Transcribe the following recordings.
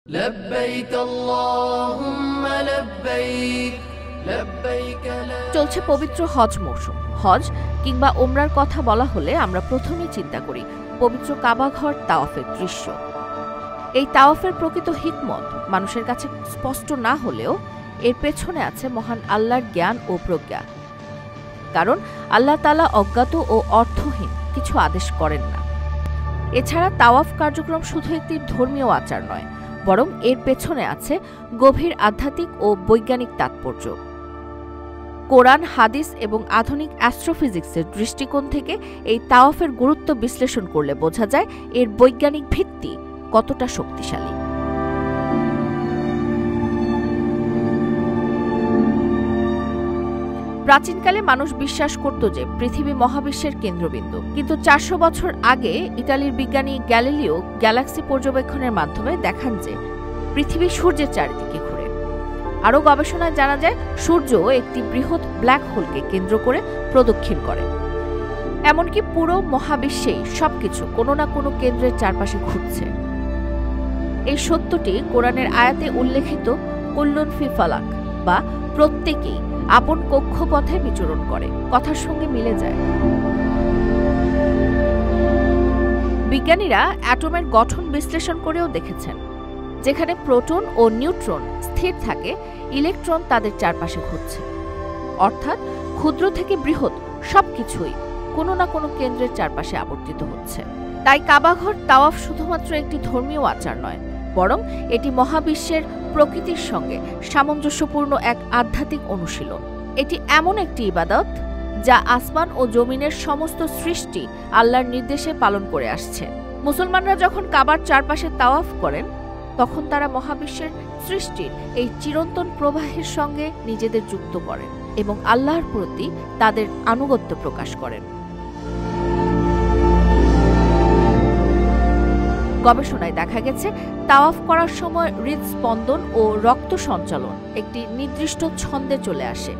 لبيك اللهم لبيك لبيك لا চলছে পবিত্র হজ মৌসুম। হজ কিংবা ওমরার কথা বলা হলে আমরা প্রথমেই চিন্তা করি পবিত্র কাবাঘর তাওয়াফের দৃশ্য। এই তাওয়াফের প্রকৃত হিকমত মানুষের কাছে স্পষ্ট না হলেও এর পেছনে আছে মহান আল্লাহর জ্ঞান ও প্রজ্ঞা। কারণ আল্লাহ তাআলা অজ্ঞাত ও অর্থহীন কিছু আদেশ করেন না। এছাড়া তাওয়াফ কার্যক্রম শুধু একটি ধর্মীয় আচার নয়, বরং এর পেছনে আছে গভীর আধ্যাত্মিক ও বৈজ্ঞানিক তাৎপর্য। কোরআন, হাদিস এবং আধুনিক অ্যাস্ট্রোফিজিক্সের দৃষ্টিকোণ থেকে এই তাওয়াফের গুরুত্ব বিশ্লেষণ করলে বোঝা যায় এর বৈজ্ঞানিক ভিত্তি কতটা শক্তিশালী। প্রাচীনকালে মানুষ বিশ্বাস করত যে পৃথিবী মহাবিশ্বের কেন্দ্রবিন্দু, কিন্তু ৪০০ বছর আগে ইতালির বিজ্ঞানী গ্যালিলিও গ্যালাক্সি পর্যবেক্ষণের মাধ্যমে দেখান যে পৃথিবী সূর্যের চারিদিকে ঘুরে। আরও গবেষণায় জানা যায় সূর্য একটি বৃহৎ ব্ল্যাক হোলকে কেন্দ্র করে প্রদক্ষিণ করে। এমনকি পুরো মহাবিশ্বেই সবকিছু কোনো না কোনো কেন্দ্রের চারপাশে ঘুরছে। এই সত্যটি কোরআনের আয়াতে উল্লেখিত কুল্লুন ফি ফালাক বা প্রত্যেকেই আপন কক্ষপথে বিচরণ করে কথার সঙ্গে মিলে যায়। বিজ্ঞানীরা অ্যাটমের গঠন বিশ্লেষণ করেও দেখেছেন, যেখানে প্রোটন ও নিউট্রন স্থির থাকে, ইলেকট্রন তাদের চারপাশে ঘুরছে। অর্থাৎ ক্ষুদ্র থেকে বৃহৎ সবকিছুই কোনো না কোনো কেন্দ্রের চারপাশে আবর্তিত হচ্ছে। তাই কাবাঘর তাওয়াফ শুধুমাত্র একটি ধর্মীয় আচার নয়, বরং এটি মহাবিশ্বের প্রকৃতির সঙ্গে সামঞ্জস্যপূর্ণ এক আধ্যাত্মিক অনুশীলন। এটি এমন একটি ইবাদত যা আসমান ও জমিনের সমস্ত সৃষ্টি আল্লাহর নির্দেশে পালন করে আসছে। মুসলমানরা যখন কাবার চারপাশে তাওয়াফ করেন, তখন তারা মহাবিশ্বের সৃষ্টির এই চিরন্তন প্রবাহের সঙ্গে নিজেদের যুক্ত করেন এবং আল্লাহর প্রতি তাদের আনুগত্য প্রকাশ করেন। গবেষণায় দেখা গেছে তাওয়াফ করার সময় হৃদস্পন্দন ও রক্ত সঞ্চালন একটি নির্দিষ্ট ছন্দে চলে আসে,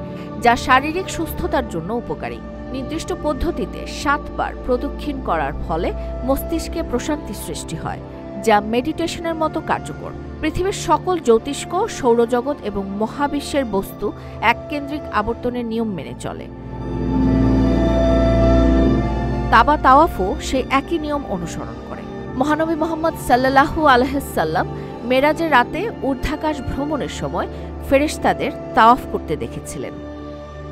যা শারীরিক সুস্থতার জন্য উপকারী। নির্দিষ্ট পদ্ধতিতে ৭ বার প্রদক্ষিণ করার ফলে মস্তিষ্কে প্রশান্তি সৃষ্টি হয়, যা মেডিটেশনের মতো কার্যকর। পৃথিবীর সকল জ্যোতিষ্ক, সৌরজগৎ এবং মহাবিশ্বের বস্তু এককেন্দ্রিক আবর্তনের নিয়ম মেনে চলে। কাবা তাওয়াফও সেই একই নিয়ম অনুসরণ করে। মহানবী মুহাম্মদ সাল্লাল্লাহু আলাইহি সাল্লাম মেরাজের রাতে ঊর্ধ্বাকাশ ভ্রমণের সময় ফেরেশতাদের তাওয়াফ করতে দেখেছিলেন।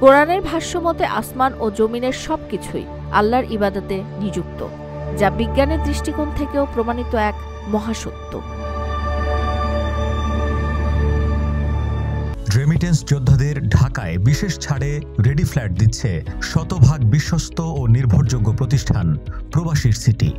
কোরআনের ভাষ্যমতে আসমান ও জমিনের সবকিছুই আল্লাহর ইবাদতে নিযুক্ত, যা বিজ্ঞানের দৃষ্টিকোণ থেকেও প্রমাণিত এক মহাসত্য। রেমিটেন্স যোদ্ধাদের ঢাকায় বিশেষ ছাড়ে রেডি ফ্ল্যাট দিচ্ছে শতভাগ বিশ্বস্ত ও নির্ভরযোগ্য প্রতিষ্ঠান প্রবাসীর সিটি।